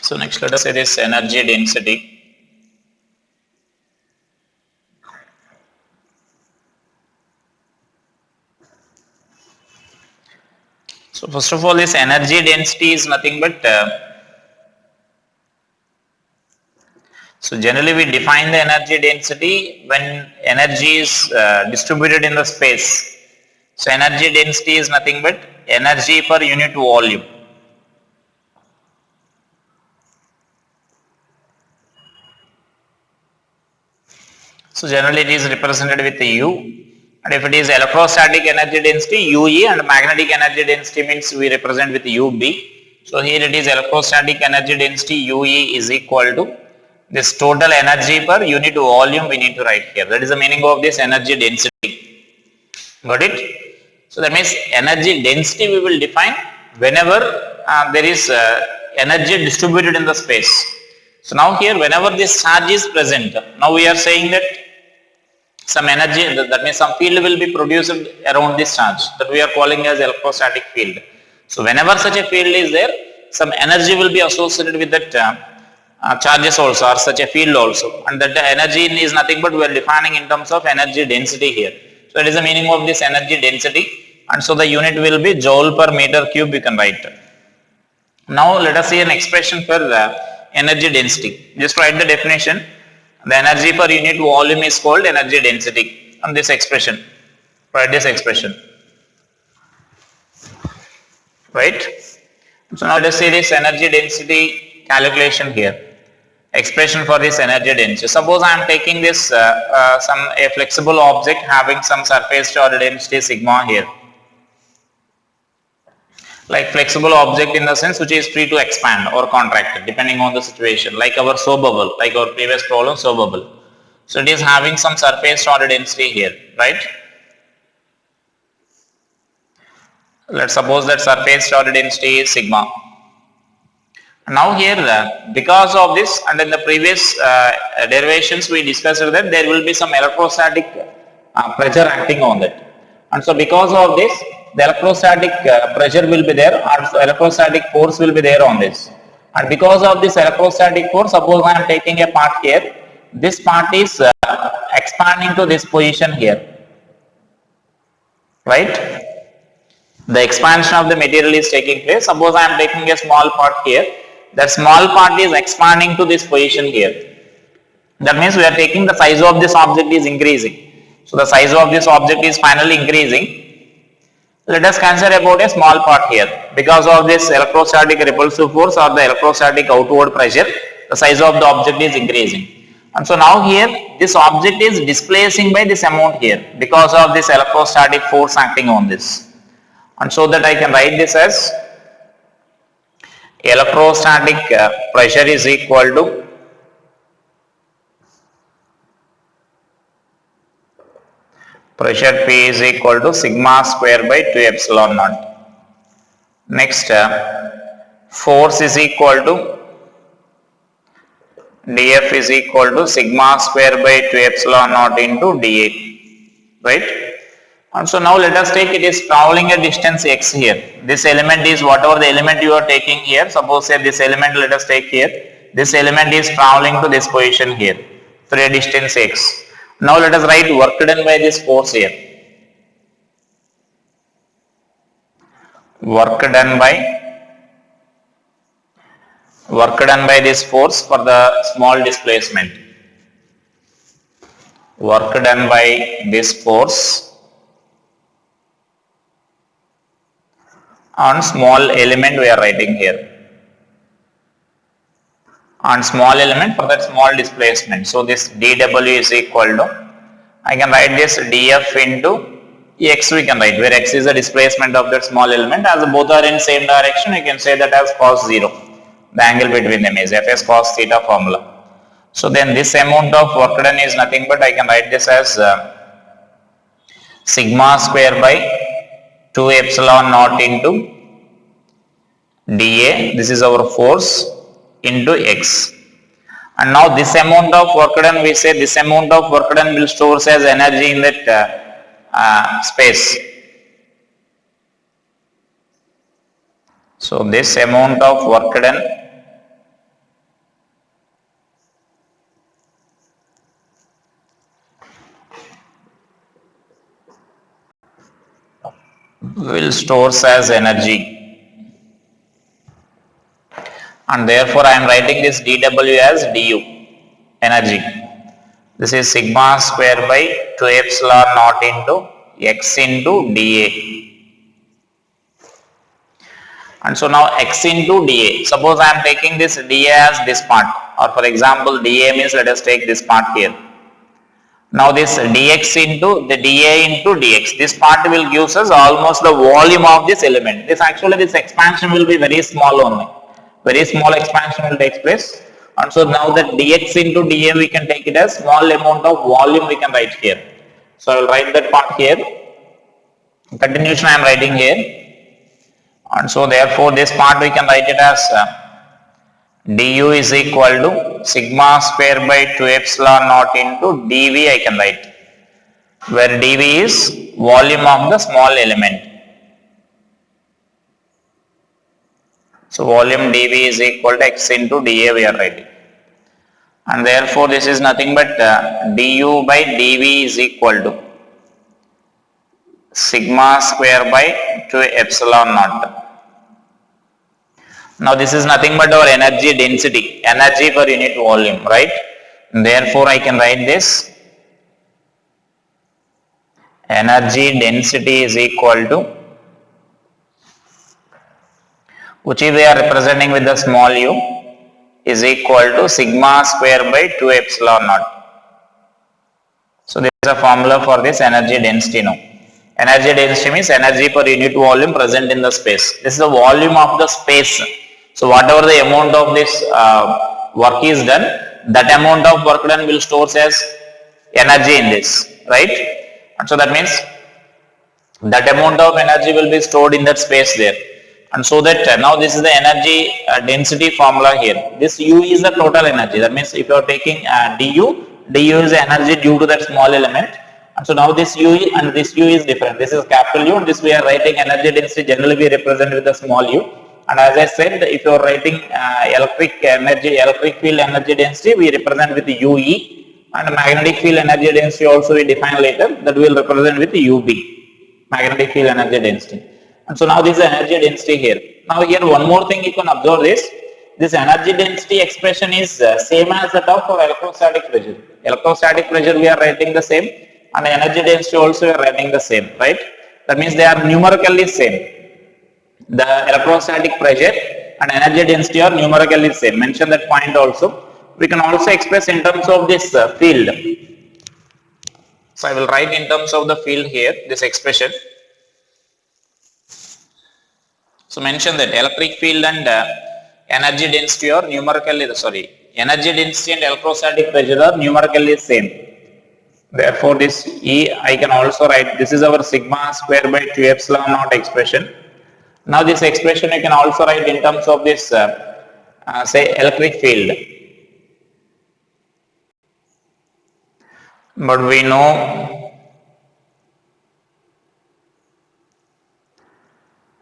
So next let us say this energy density. So first of all, this energy density is nothing but so generally we define the energy density when energy is distributed in the space. So energy density is nothing but energy per unit volume. So generally it is represented with U, and if it is electrostatic energy density UE, and magnetic energy density means we represent with UB. So here it is electrostatic energy density UE is equal to this total energy per unit volume we need to write here. That is the meaning of this energy density. Got it? So that means energy density we will define whenever there is energy distributed in the space. So now here whenever this charge is present, now we are saying that some energy, that means some field will be produced around this charge, that we are calling as electrostatic field. So whenever such a field is there, some energy will be associated with that charges also, or such a field also, and that energy is nothing but we are defining in terms of energy density here. So that is the meaning of this energy density, and so the unit will be joule per meter cube we can write. Now let us see an expression for energy density. Just write the definition. The energy per unit volume is called energy density, and this expression, write this expression, right? So now let us see this energy density calculation here, expression for this energy density. Suppose I am taking this a flexible object having some surface charge density sigma here, like flexible object in the sense which is free to expand or contract depending on the situation, like our soap bubble, like our previous problem soap bubble. So it is having some surface charge density here, right? Let's suppose that surface charge density is sigma. Now here because of this, and in the previous derivations we discussed that there will be some electrostatic pressure acting on that, and so because of this the electrostatic pressure will be there, or electrostatic force will be there on this, and because of this electrostatic force, suppose I am taking a part here, this part is expanding to this position here, right? The expansion of the material is taking place. Suppose I am taking a small part here, that small part is expanding to this position here. That means we are taking the size of this object is increasing. So the size of this object is finally increasing. Let us consider about a small part here. Because of this electrostatic repulsive force or the electrostatic outward pressure, the size of the object is increasing. And so now here this object is displacing by this amount here because of this electrostatic force acting on this. And so that I can write this as electrostatic pressure is equal to pressure P is equal to sigma square by 2 epsilon naught. Next, force is equal to dF is equal to sigma square by 2 epsilon naught into dA, right? And so now let us take it is traveling a distance x here. This element is whatever the element you are taking here. Suppose say this element let us take here. This element is traveling to this position here through a distance x. Now let us write work done by this force here. Work done by this force for the small displacement. Work done by this force on small element we are writing here. On small element for that small displacement. So this dW is equal to, I can write this df into x we can write, where x is the displacement of that small element. As both are in same direction, you can say that as cos 0. The angle between them is Fs cos theta formula. So then this amount of work done is nothing but I can write this as sigma square by 2 epsilon naught into dA, this is our force, into x. And now this amount of work done, we say this amount of work done will store as energy in that space. So this amount of work done will store as energy, and therefore I am writing this dW as du, energy. This is sigma square by 2 epsilon naught into x into dA. And so now x into dA, suppose I am taking this dA as this part, or for example dA means let us take this part here. Now this dx into the dA into dx, this part will give us almost the volume of this element. This actually, this expansion will be very small only. Very small expansion will take place. And so now that dx into dA we can take it as small amount of volume we can write here. So I will write that part here. Continuation I am writing here. And so therefore this part we can write it as du is equal to sigma square by 2 epsilon naught into dV I can write, where dV is volume of the small element. So volume dV is equal to x into dA we are writing, and therefore this is nothing but du by dV is equal to sigma square by 2 epsilon naught. Now this is nothing but our energy density, energy per unit volume, right? Therefore I can write this energy density is equal to, which we are representing with the small u, is equal to sigma square by 2 epsilon naught. So this is a formula for this energy density now. Energy density means energy per unit volume present in the space. This is the volume of the space. So whatever the amount of this work is done, that amount of work done will store as energy in this, right? And so that means that amount of energy will be stored in that space there. And so that now this is the energy density formula here. This U is the total energy. That means if you are taking du is the energy due to that small element. And so now this U and this U is different. This is capital U, and this we are writing energy density generally we represent with the small u. And as I said, if you are writing electric field energy density, we represent with UE, and magnetic field energy density also we define later, that we will represent with UB, magnetic field energy density. And so now this is energy density here. Now here one more thing you can observe this energy density expression is same as that of electrostatic pressure. Electrostatic pressure we are writing the same, and energy density also we are writing the same, right? That means they are numerically same. The electrostatic pressure and energy density are numerically same. Mention that point also. We can also express in terms of this field. So I will write in terms of the field here, this expression. So mention that electric field and energy density are numerically, energy density and electrostatic pressure are numerically same. Therefore this E I can also write, this is our sigma square by 2 epsilon naught expression. Now this expression you can also write in terms of this say electric field. But we know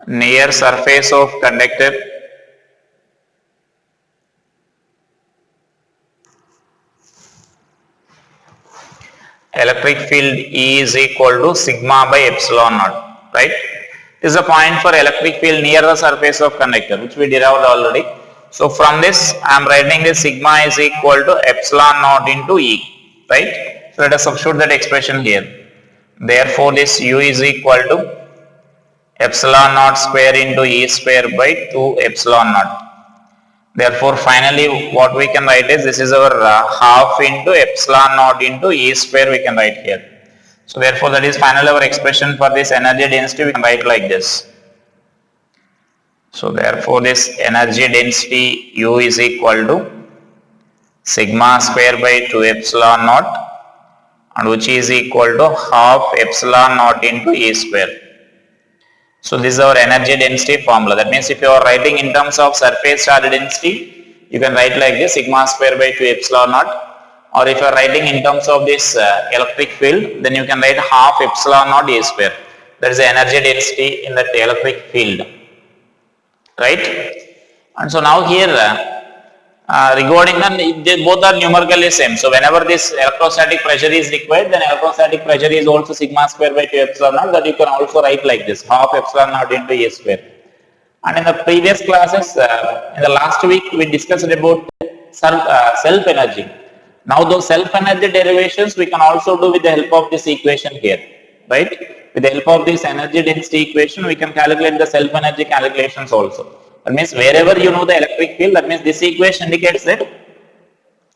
near surface of conductor electric field E is equal to sigma by epsilon naught, right? This is a point for electric field near the surface of conductor, which we derived already. So from this I am writing this sigma is equal to epsilon naught into E, right? So let us substitute that expression here. Therefore this U is equal to epsilon naught square into E square by 2 epsilon naught. Therefore finally what we can write is, this is our half into epsilon naught into E square we can write here. So therefore that is finally our expression for this energy density. We can write like this. So therefore this energy density U is equal to sigma square by 2 epsilon naught, and which is equal to half epsilon naught into E square. So this is our energy density formula. That means if you are writing in terms of surface charge density, you can write like this, sigma square by 2 epsilon naught. Or if you are writing in terms of this electric field, then you can write half epsilon naught A square. That is the energy density in that electric field, right? And so now here regarding the both are numerically same. So whenever this electrostatic pressure is required, then electrostatic pressure is also sigma square by 2 epsilon naught, that you can also write like this, half epsilon naught into A square. And in the previous classes, in the last week, we discussed about self energy. Now those self energy derivations we can also do with the help of this equation here, right? With the help of this energy density equation, we can calculate the self energy calculations also. That means wherever you know the electric field, that means this equation indicates that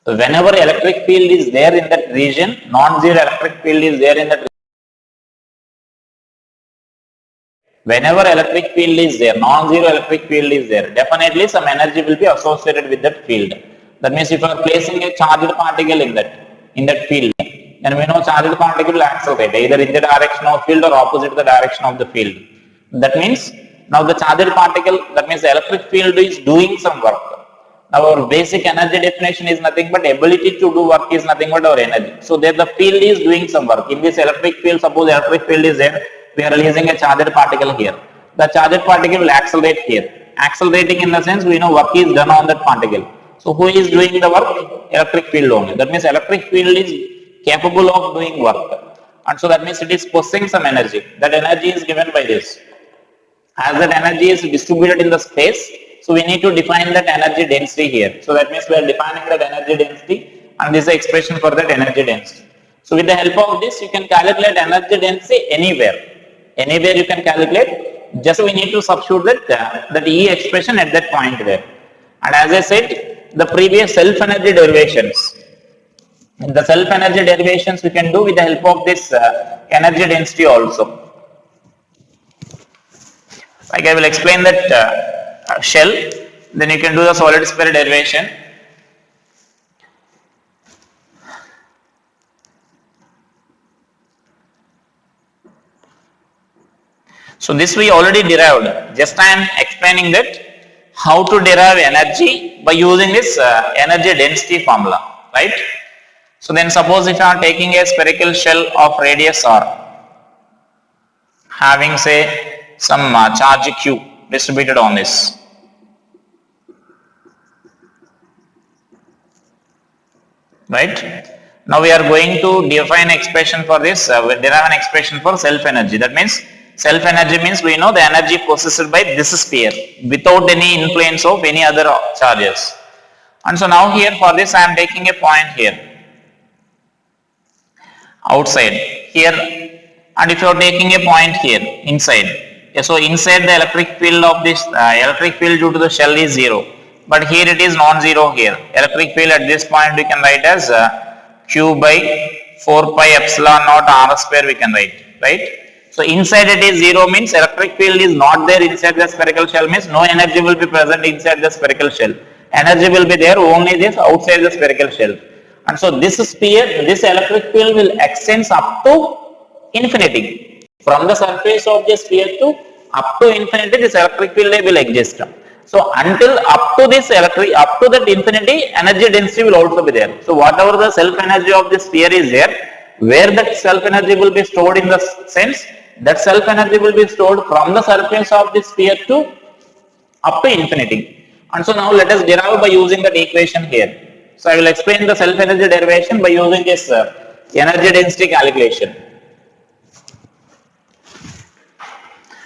whenever electric field is there in that region, non-zero electric field is there in that region. Whenever electric field is there, non-zero electric field is there, definitely some energy will be associated with that field. That means if you are placing a charged particle in that field, then we know charged particle will accelerate either in the direction of field or opposite the direction of the field. That means now the charged particle, that means the electric field is doing some work. Now our basic energy definition is nothing but ability to do work is nothing but our energy. So there the field is doing some work. In this electric field, suppose electric field is there, we are releasing a charged particle here. The charged particle will accelerate here. Accelerating in the sense we know work is done on that particle. So who is doing the work? Electric field only. That means electric field is capable of doing work. And so that means it is possessing some energy. That energy is given by this. As that energy is distributed in the space, so we need to define that energy density here. So that means we are defining that energy density, and this is the expression for that energy density. So with the help of this, you can calculate energy density anywhere. Anywhere you can calculate, just we need to substitute that E expression at that point there. And as I said, the previous self-energy derivations. The self-energy derivations we can do with the help of this energy density also. Like I will explain that shell, then you can do the solid sphere derivation. So this we already derived. Just I am explaining that how to derive energy by using this energy density formula, right? So then suppose if I am taking a spherical shell of radius r, having say some charge q distributed on this. Right? Now we are going to define expression for this, we derive an expression for self energy. That means self energy means we know the energy possessed by this sphere without any influence of any other charges. And so now here for this I am taking a point here outside here, and if you are taking a point here inside. So inside the electric field of this electric field due to the shell is 0, but here it is non-zero here. Electric field at this point we can write as q by 4 pi epsilon naught r square we can write, right? So inside it is 0 means electric field is not there inside the spherical shell, means no energy will be present inside the spherical shell. Energy will be there only this outside the spherical shell. And so this sphere, this electric field will extend up to infinity. From the surface of the sphere to up to infinity, this electric field will exist. So until up to this up to that infinity, energy density will also be there. So whatever the self energy of the sphere is there, where that self energy will be stored in the sense, that self energy will be stored from the surface of the sphere to up to infinity. And so now let us derive by using that equation here. So I will explain the self energy derivation by using this energy density calculation.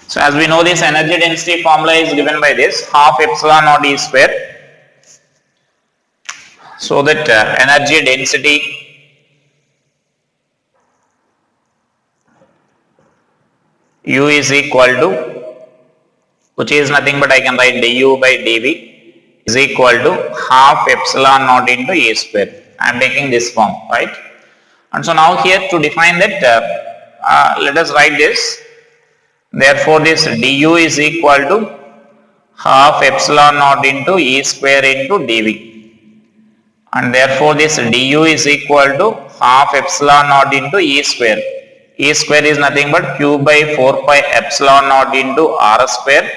So as we know, this energy density formula is given by this half epsilon naught E square. So that energy density U is equal to, which is nothing but I can write du by dv is equal to half epsilon naught into A square. I am taking this form, right? And so now here to define that let us write this. Therefore, this du is equal to half epsilon naught into E square into dV. And therefore, this du is equal to half epsilon naught into E square. E square is nothing but q by 4 pi epsilon naught into r square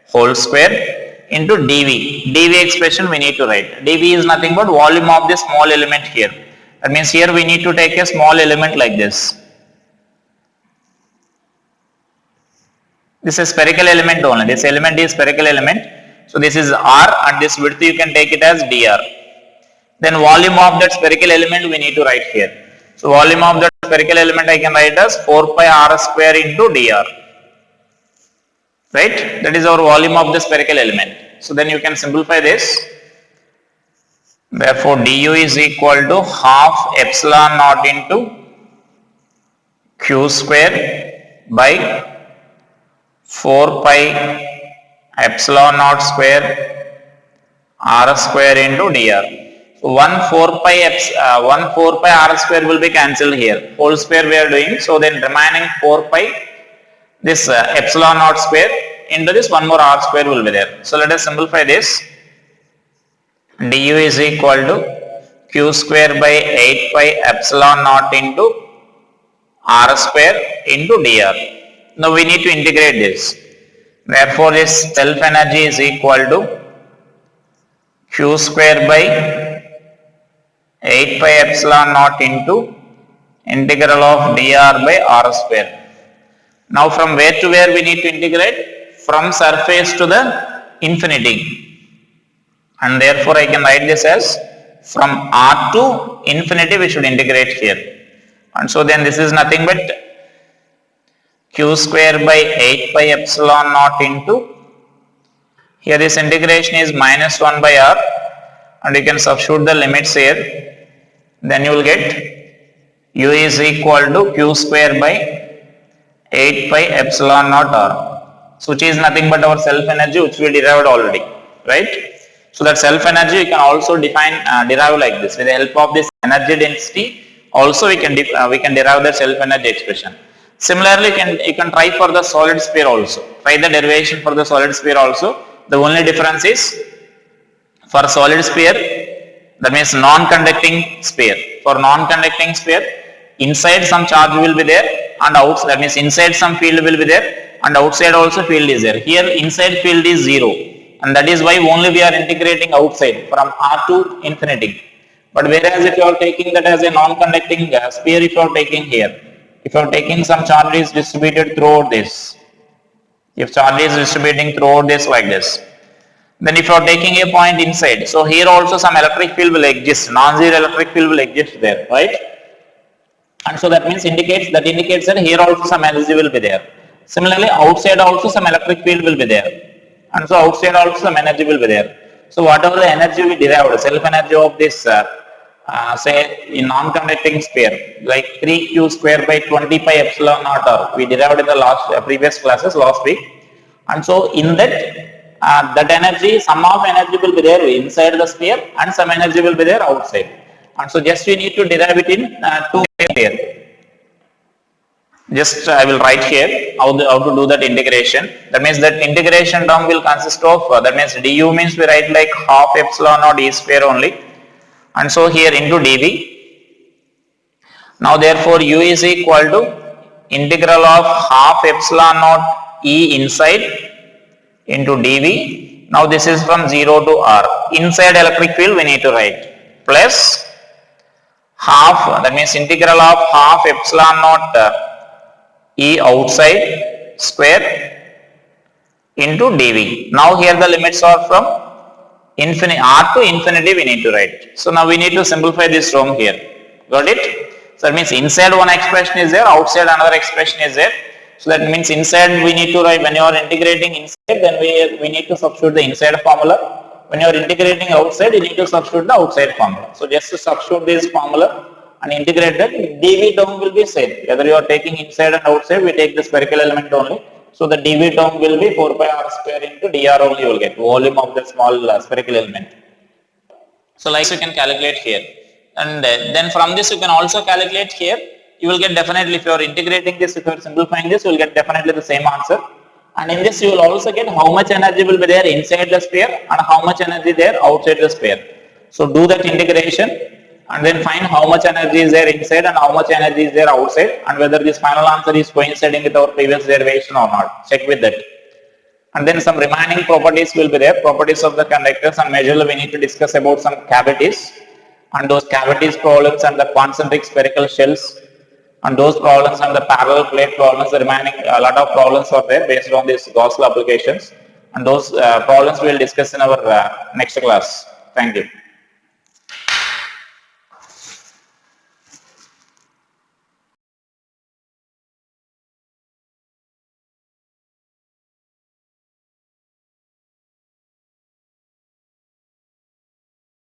whole square into dV. dV expression we need to write. dV is nothing but volume of the small element here. That means here we need to take a small element like this. This is spherical element only. This element is spherical element. So this is r and this width you can take it as dr. Then volume of that spherical element we need to write here. So volume of that spherical element I can write as 4 pi r square into dr. Right? That is our volume of the spherical element. So then you can simplify this. Therefore du is equal to half epsilon naught into q square by 4 pi epsilon naught square r square into dr. So 1 4 pi r square will be cancelled here. Whole square we are doing. So then remaining 4 pi this epsilon naught square into this one more r square will be there. So let us simplify this. du is equal to q square by 8 pi epsilon naught into r square into dr. Now we need to integrate this. Therefore this self energy is equal to q square by 8 pi epsilon naught into integral of dr by r square. Now from where to where we need to integrate? From surface to the infinity. And therefore I can write this as from r to infinity we should integrate here. And so then this is nothing but q square by 8 pi epsilon naught into, here this integration is minus 1 by r, and you can substitute the limits here. Then you will get u is equal to q square by 8 pi epsilon naught r, so which is nothing but our self energy which we derived already, right? So that self energy you can also derive like this. With the help of this energy density also we can derive the self energy expression. Similarly you can try for the solid sphere also. Try the derivation for the solid sphere also. The only difference is for solid sphere, that means non-conducting sphere. For non-conducting sphere, inside some charge will be there and outside, that means inside some field will be there and outside also field is there. Here inside field is 0 and that is why only we are integrating outside from r to infinity. But whereas if you are taking that as a non-conducting sphere, if you are taking here, if you are taking some charge is distributed throughout this, if charge is distributing throughout this like this, then if you are taking a point inside, so here also some electric field will exist, non-zero electric field will exist there, right? And so that means indicates that here also some energy will be there. Similarly outside also some electric field will be there, and so outside also some energy will be there. So whatever the energy we derived, self energy of this say in non-conducting sphere, like 3q square by 20 pi epsilon naught r, we derived in the previous classes last week. And so in that that energy, some of energy will be there inside the sphere and some energy will be there outside. And so just we need to derive it in two ways here. Just I will write here how to do that integration. That means that integration term will consist of, that means du means we write like half epsilon naught e square only. And so here into dv. Now therefore u is equal to integral of half epsilon naught e inside into dv. Now this is from 0 to r. Inside electric field we need to write plus half, that means integral of half epsilon naught e outside square into dv. Now here the limits are from infinity, r to infinity we need to write. So now we need to simplify this term here. Got it? So that means inside one expression is there, outside another expression is there. So that means inside we need to write, when you are integrating inside, then we need to substitute the inside formula. When you are integrating outside, you need to substitute the outside formula. So just to substitute this formula and integrate that, dv term will be same. Whether you are taking inside and outside, we take the spherical element only. So the dv term will be 4 pi r square into dr only you will get, volume of the small spherical element. So like you can calculate here. And then from this you can also calculate here you will get definitely, if you are integrating this, if you are simplifying this, you will get definitely the same answer. And in this, you will also get how much energy will be there inside the sphere and how much energy there outside the sphere. So do that integration and then find how much energy is there inside and how much energy is there outside, and whether this final answer is coinciding with our previous derivation or not. Check with that. And then some remaining properties will be there, properties of the conductors, and majorly we need to discuss about some cavities and those cavities problems and the concentric spherical shells and those problems and the parallel plate problems. The remaining a lot of problems are there based on these Gauss law applications, and those problems we will discuss in our next class. Thank you.